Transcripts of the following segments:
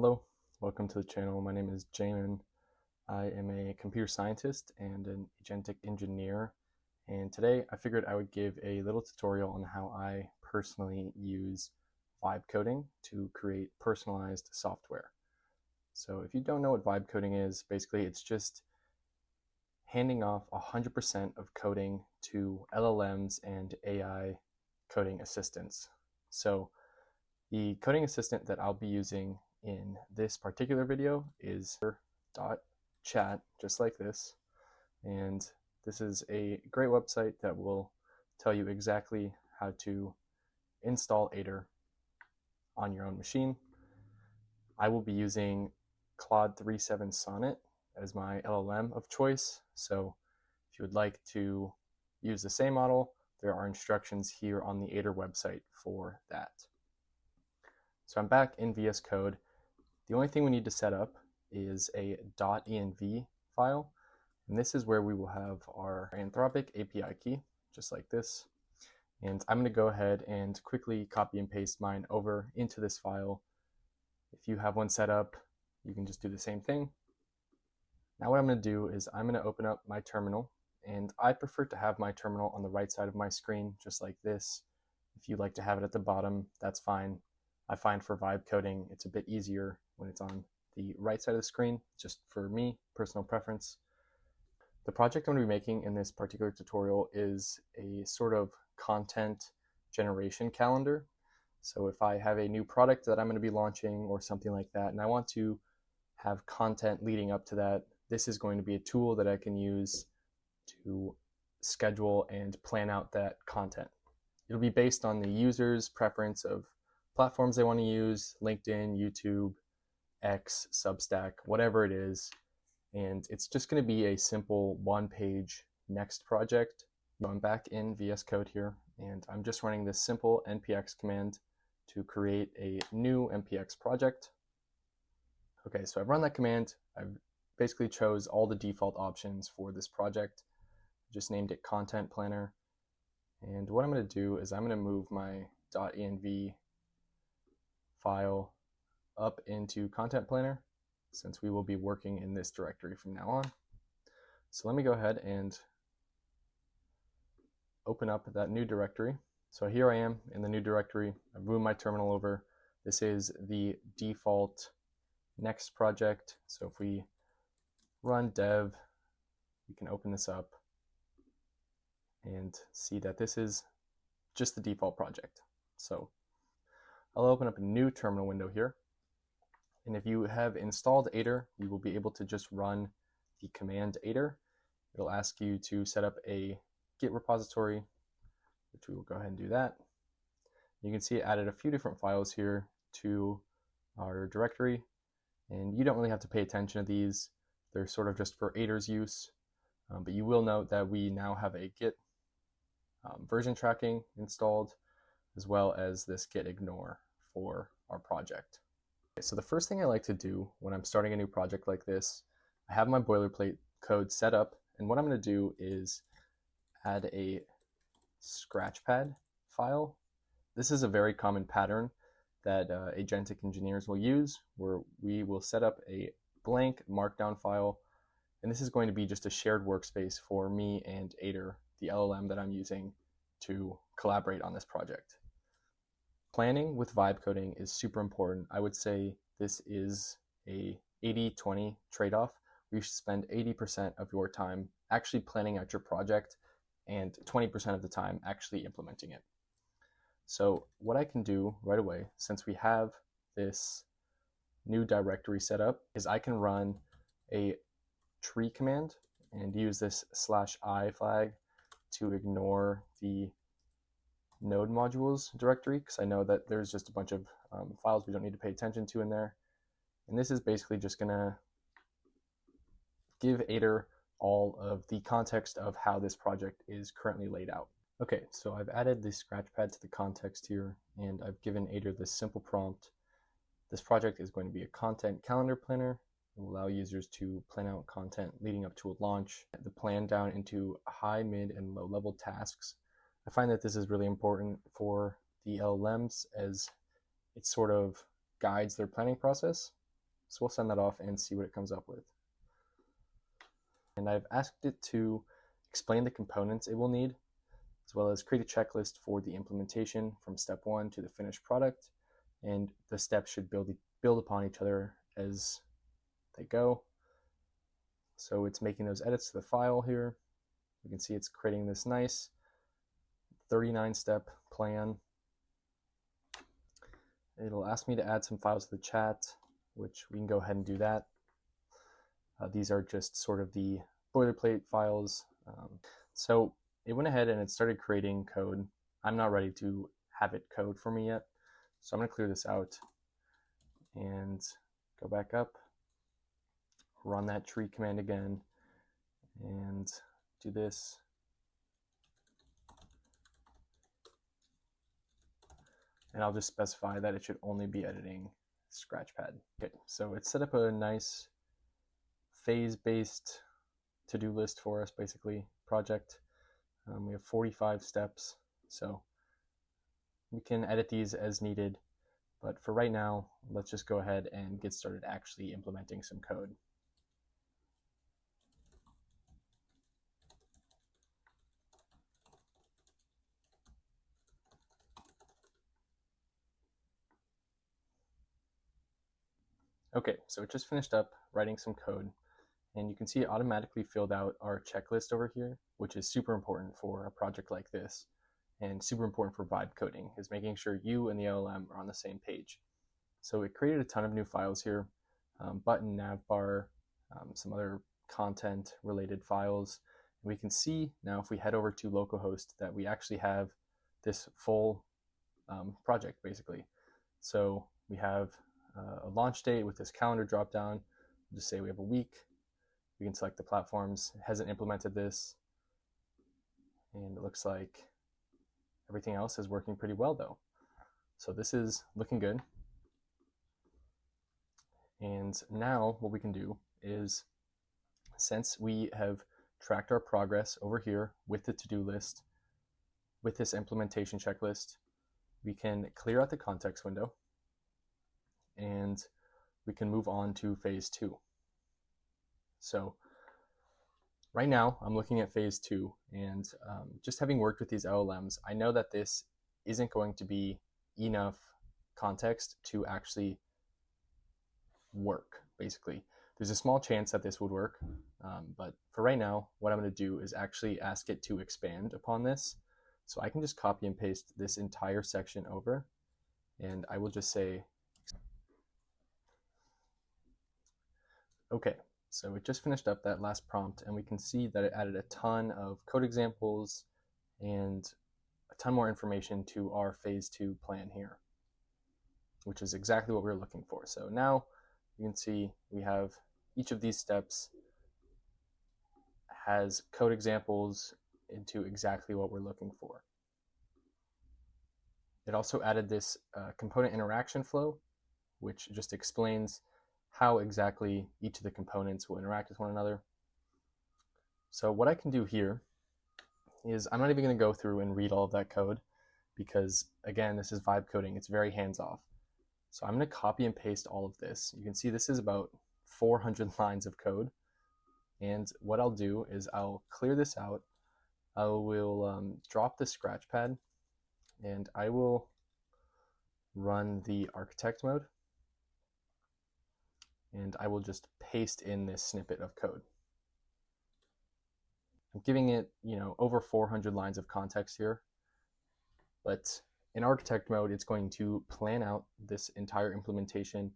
Hello, welcome to the channel. My name is Jamin. I am a computer scientist and an agentic engineer, and today I figured I would give a little tutorial on how I personally use vibe coding to create personalized software. So if you don't know what vibe coding is, basically it's just handing off 100% of coding to LLMs and AI coding assistants. So the coding assistant that I'll be using in this particular video is Aider.chat, just like this. And this is a great website that will tell you exactly how to install Aider on your own machine. I will be using Claude 3.7 Sonnet as my LLM of choice. So if you would like to use the same model, there are instructions here on the Aider website for that. So I'm back in VS Code. The only thing we need to set up is a .env file, and this is where we will have our Anthropic API key, just like this. And I'm going to go ahead and quickly copy and paste mine over into this file. If you have one set up, you can just do the same thing. Now what I'm going to do is I'm going to open up my terminal, and I prefer to have my terminal on the right side of my screen, just like this. If you like to have it at the bottom, that's fine. I find for vibe coding, it's a bit easier when it's on the right side of the screen, just for me, personal preference. The project I'm going to be making in this particular tutorial is a sort of content generation calendar. So if I have a new product that I'm going to be launching or something like that, and I want to have content leading up to that, this is going to be a tool that I can use to schedule and plan out that content. It'll be based on the user's preference of platforms they want to use, LinkedIn, YouTube, X, Substack, whatever it is. And it's just going to be a simple one-page Next project. So I'm back in VS Code here, and I'm just running this simple npx command to create a new npx project. Okay, so I've run that command. I've basically chose all the default options for this project. Just named it Content Planner. And what I'm going to do is I'm going to move my .env file up into Content Planner, since we will be working in this directory from now on. So let me go ahead and open up that new directory. So here I am in the new directory. I've moved my terminal over. This is the default Next project. So if we run dev, we can open this up and see that this is just the default project. So I'll open up a new terminal window here. And if you have installed Aider, you will be able to just run the command Aider. It'll ask you to set up a Git repository, which we will go ahead and do that. You can see it added a few different files here to our directory, and you don't really have to pay attention to these. They're sort of just for Aider's use, but you will note that we now have a Git version tracking installed, as well as this git ignore for our project. Okay, so the first thing I like to do when I'm starting a new project like this, I have my boilerplate code set up, and what I'm going to do is add a scratchpad file. This is a very common pattern that agentic engineers will use, where we will set up a blank markdown file, and this is going to be just a shared workspace for me and Aider, the LLM that I'm using to collaborate on this project. Planning with vibe coding is super important. I would say this is a 80-20 trade-off. You should spend 80% of your time actually planning out your project and 20% of the time actually implementing it. So what I can do right away, since we have this new directory set up, is I can run a tree command and use this /i flag to ignore the node modules directory, because I know that there's just a bunch of files we don't need to pay attention to in there. And this is basically just going to give Aider all of the context of how this project is currently laid out. Okay, so I've added the scratchpad to the context here, and I've given Aider this simple prompt. This project is going to be a content calendar planner. It will allow users to plan out content leading up to a launch, the plan down into high, mid, and low level tasks. I find that this is really important for the LLMs, as it sort of guides their planning process. So we'll send that off and see what it comes up with. And I've asked it to explain the components it will need, as well as create a checklist for the implementation from step 1 to the finished product. And the steps should build upon each other as they go. So it's making those edits to the file here. You can see it's creating this nice 39-step plan. It'll ask me to add some files to the chat, which we can go ahead and do that. These are just sort of the boilerplate files. So it went ahead and it started creating code. I'm not ready to have it code for me yet. So I'm going to clear this out and go back up, run that tree command again, and do this. And I'll just specify that it should only be editing Scratchpad. Okay, so it's set up a nice phase-based to-do list for us, basically, project. We have 45 steps, so we can edit these as needed. But for right now, let's just go ahead and get started actually implementing some code. Okay, so it just finished up writing some code, and you can see it automatically filled out our checklist over here, which is super important for a project like this, and super important for vibe coding, is making sure you and the LLM are on the same page. So it created a ton of new files here, button, navbar, some other content related files. And we can see now if we head over to localhost that we actually have this full project basically. So we have a launch date with this calendar drop down. We'll just say we have a week. We can select the platforms. It hasn't implemented this. And it looks like everything else is working pretty well though. So this is looking good. And now what we can do is, since we have tracked our progress over here with the to-do list, with this implementation checklist, we can clear out the context window and we can move on to phase 2. So right now I'm looking at phase 2, and just having worked with these LLMs, I know that this isn't going to be enough context to actually work, basically. There's a small chance that this would work, but for right now, what I'm going to do is actually ask it to expand upon this. So I can just copy and paste this entire section over, and I will just say, okay, so it just finished up that last prompt, and we can see that it added a ton of code examples and a ton more information to our phase 2 plan here, which is exactly what we were looking for. So now you can see we have each of these steps has code examples into exactly what we're looking for. It also added this component interaction flow, which just explains how exactly each of the components will interact with one another. So what I can do here is, I'm not even going to go through and read all of that code because, again, this is vibe coding. It's very hands-off. So I'm going to copy and paste all of this. You can see this is about 400 lines of code. And what I'll do is I'll clear this out. I will drop the Scratchpad, and I will run the architect mode. And I will just paste in this snippet of code. I'm giving it, over 400 lines of context here, but in architect mode, it's going to plan out this entire implementation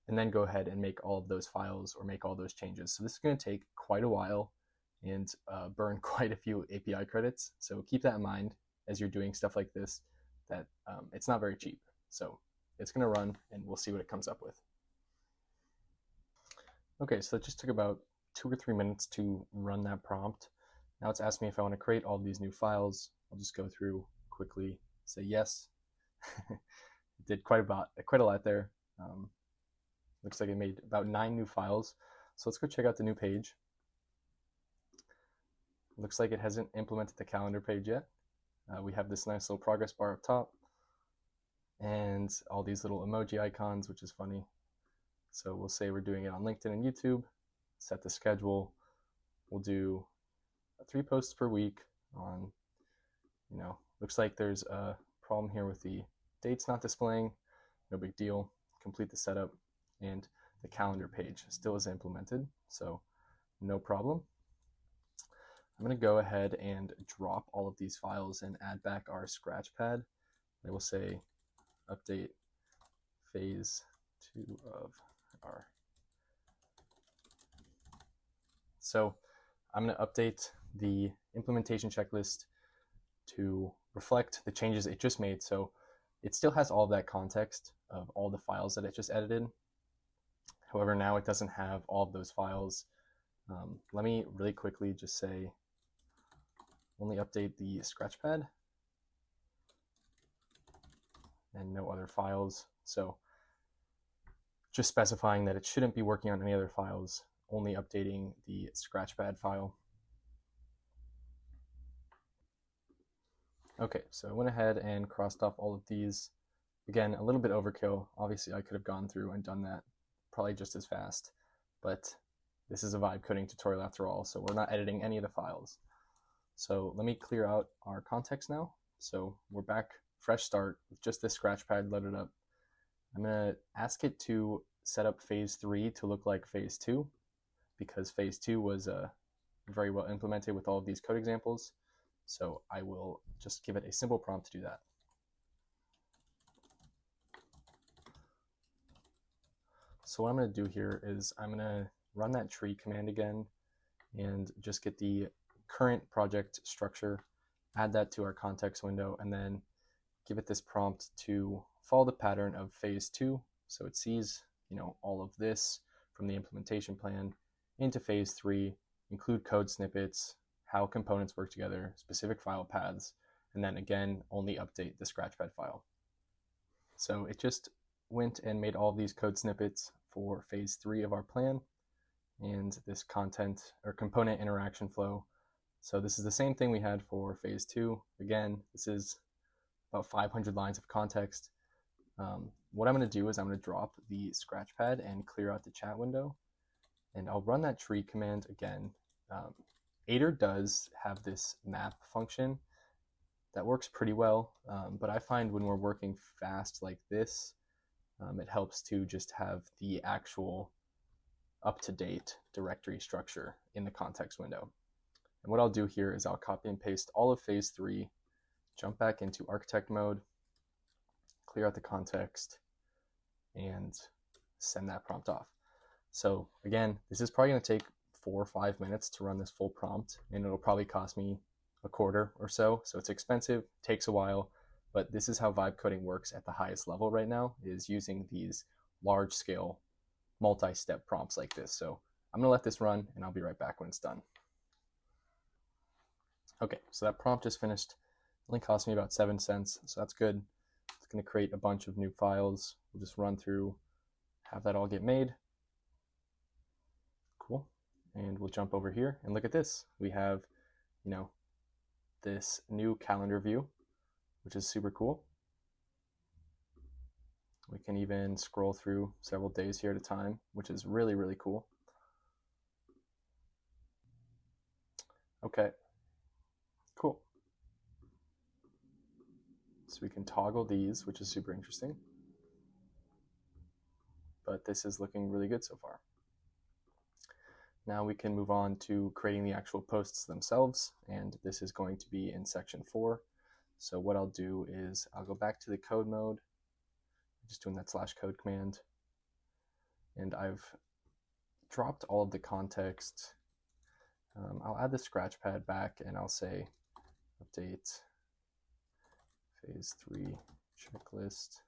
and then go ahead and make all of those files or make all those changes. So this is going to take quite a while and burn quite a few API credits. So keep that in mind as you're doing stuff like this, that it's not very cheap. So it's going to run and we'll see what it comes up with. Okay, so it just took about 2 or 3 minutes to run that prompt. Now it's asked me if I want to create all these new files. I'll just go through quickly, say yes. It did quite a lot there. Looks like it made about 9 new files. So let's go check out the new page. Looks like it hasn't implemented the calendar page yet. We have this nice little progress bar up top and all these little emoji icons, which is funny. So we'll say we're doing it on LinkedIn and YouTube, set the schedule. We'll do 3 posts per week on, looks like there's a problem here with the dates not displaying. No big deal. Complete the setup, and the calendar page still is implemented, so no problem. I'm going to go ahead and drop all of these files and add back our Scratchpad. I will say update phase 2 of our. So I'm going to update the implementation checklist to reflect the changes it just made. So it still has all of that context of all the files that it just edited. However, now it doesn't have all of those files. Let me really quickly just say only update the Scratchpad and no other files. So just specifying that it shouldn't be working on any other files, only updating the Scratchpad file. Okay, so I went ahead and crossed off all of these. Again, a little bit overkill. Obviously, I could have gone through and done that probably just as fast, but this is a vibe coding tutorial after all, so we're not editing any of the files. So let me clear out our context now. So we're back, fresh start, with just this Scratchpad loaded up. I'm going to ask it to set up phase 3 to look like phase 2, because phase 2 was very well implemented with all of these code examples. So I will just give it a simple prompt to do that. So what I'm going to do here is I'm going to run that tree command again and just get the current project structure, add that to our context window, and then give it this prompt to follow the pattern of phase 2. So it sees, all of this from the implementation plan into phase 3, include code snippets, how components work together, specific file paths, and then again, only update the Scratchpad file. So it just went and made all of these code snippets for phase 3 of our plan and this content or component interaction flow. So this is the same thing we had for phase 2. Again, this is about 500 lines of context. What I'm going to do is I'm going to drop the Scratchpad and clear out the chat window, and I'll run that tree command again. Aider does have this map function that works pretty well, but I find when we're working fast like this, it helps to just have the actual up-to-date directory structure in the context window. And what I'll do here is I'll copy and paste all of phase 3, jump back into architect mode, clear out the context, and send that prompt off. So again, this is probably going to take 4 or 5 minutes to run this full prompt, and it'll probably cost me a quarter or so. So it's expensive, takes a while, but this is how vibe coding works at the highest level right now, is using these large scale multi-step prompts like this. So I'm going to let this run and I'll be right back when it's done. Okay, so that prompt just finished. It only cost me about 7 cents, so that's good. It's going to create a bunch of new files. We'll just run through, have that all get made. Cool. And we'll jump over here and look at this. We have, this new calendar view, which is super cool. We can even scroll through several days here at a time, which is really, really cool. Okay, cool. So we can toggle these, which is super interesting. But this is looking really good so far. Now we can move on to creating the actual posts themselves, and this is going to be in section 4. So what I'll do is I'll go back to the code mode, just doing that /code command, and I've dropped all of the context. I'll add the Scratchpad back and I'll say update phase 3 checklist.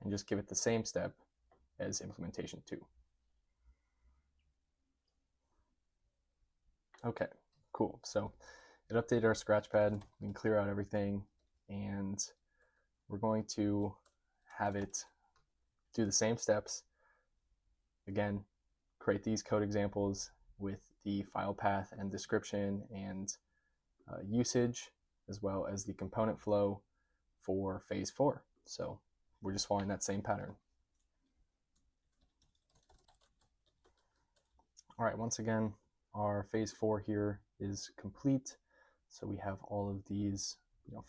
And just give it the same step as implementation 2. Okay, cool. So it updated our Scratchpad. We can clear out everything, and we're going to have it do the same steps. Again, create these code examples with the file path and description and usage, as well as the component flow for phase 4. So we're just following that same pattern. All right, once again, our phase 4 here is complete. So we have all of these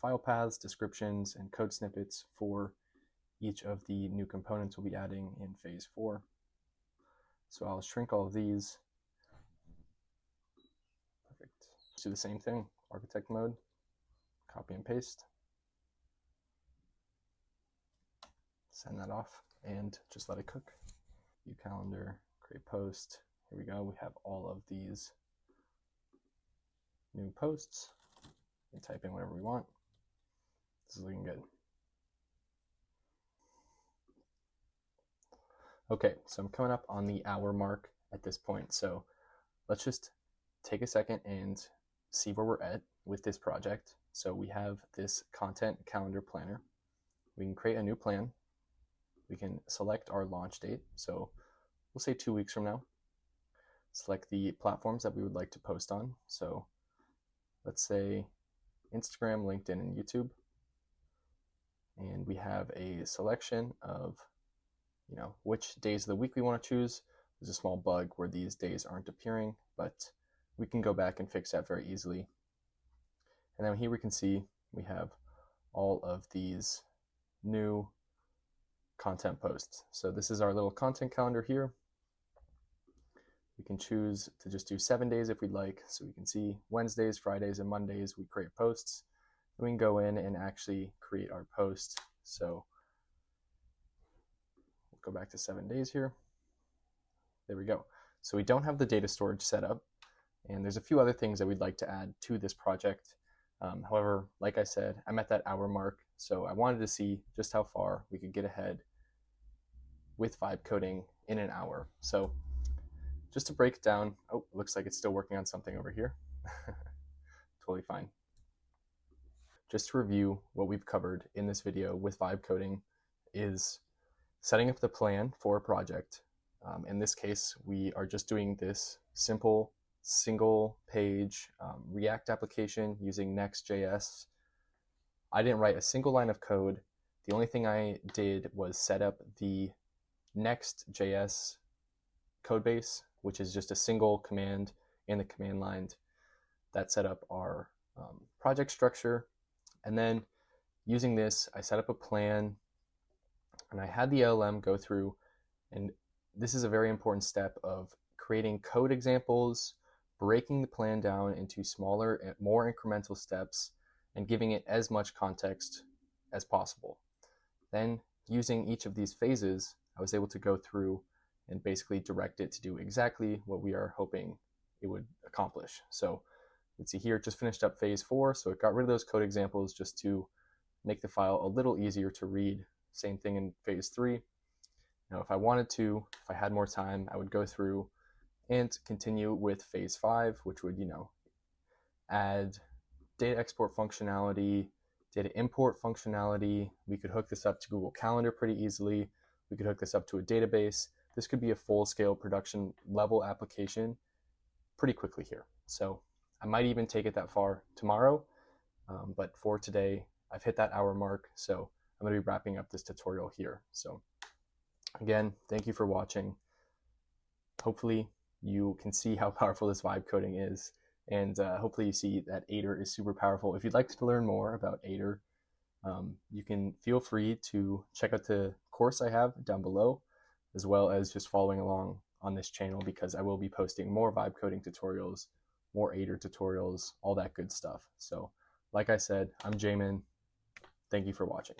file paths, descriptions, and code snippets for each of the new components we'll be adding in phase 4. So I'll shrink all of these. Perfect. Let's do the same thing, architect mode, copy and paste. Send that off and just let it cook. View calendar, create post. Here we go. We have all of these new posts. We can type in whatever we want. This is looking good. Okay, so I'm coming up on the hour mark at this point. So let's just take a second and see where we're at with this project. So we have this content calendar planner. We can create a new plan. We can select our launch date. So we'll say 2 weeks from now. Select the platforms that we would like to post on. So let's say Instagram, LinkedIn, and YouTube. And we have a selection of which days of the week we want to choose. There's a small bug where these days aren't appearing, but we can go back and fix that very easily. And then here we can see we have all of these new content posts. So this is our little content calendar here. We can choose to just do 7 days if we'd like. So we can see Wednesdays, Fridays, and Mondays we create posts. And we can go in and actually create our post. So we'll go back to 7 days here. There we go. So we don't have the data storage set up, and there's a few other things that we'd like to add to this project. However, like I said, I'm at that hour mark, so I wanted to see just how far we could get ahead with vibe coding in an hour. So just to break it down, oh, it looks like it's still working on something over here. Totally fine. Just to review what we've covered in this video with vibe coding is setting up the plan for a project. In this case, we are just doing this simple single page React application using Next.js. I didn't write a single line of code. The only thing I did was set up the Next.js codebase, which is just a single command in the command line that set up our project structure. And then using this, I set up a plan and I had the LLM go through, and this is a very important step of creating code examples, breaking the plan down into smaller and more incremental steps, and giving it as much context as possible. Then using each of these phases, I was able to go through and basically direct it to do exactly what we are hoping it would accomplish. So let's see here, it just finished up phase 4, so it got rid of those code examples just to make the file a little easier to read. Same thing in phase 3. Now, if I wanted to, if I had more time, I would go through and continue with phase 5, which would, add data export functionality, data import functionality. We could hook this up to Google Calendar pretty easily. We could hook this up to a database. This could be a full-scale production level application pretty quickly here. So I might even take it that far tomorrow, but for today, I've hit that hour mark, so I'm going to be wrapping up this tutorial here. So again, thank you for watching. Hopefully you can see how powerful this vibe coding is, and hopefully you see that Aider is super powerful. If you'd like to learn more about Aider, you can feel free to check out the course I have down below, as well as just following along on this channel, because I will be posting more vibe coding tutorials, more Aider tutorials, all that good stuff. So like I said, I'm Jamin. Thank you for watching.